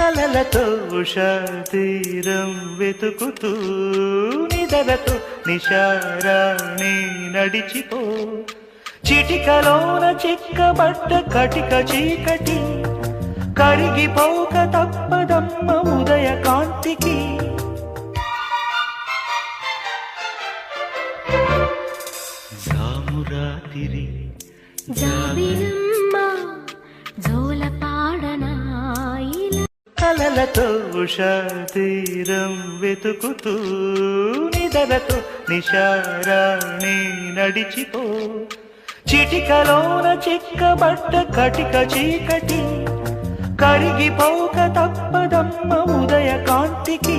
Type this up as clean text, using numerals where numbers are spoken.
అలలతో ఉషా తీరం వెతుకుతూ నిదరతో నిశారాణి నడిచిపో చిటికలోన చిక్కబడ్డ కటిక చీకటి కరిగిపోక తప్పదమ్మ ఉదయ కాంతికి జామురాతిరి జాబిలమ్మ జోలపాడనాయిల అలలతో ఉషా తీరం వెతుకుతూ నిదరతో నిశారాణి నడిచిపో చిటికలోన చిక్కబడ్డ కటిక చీకటి కరిగిపోక తప్పదమ్మ ఉదయ కాంతికి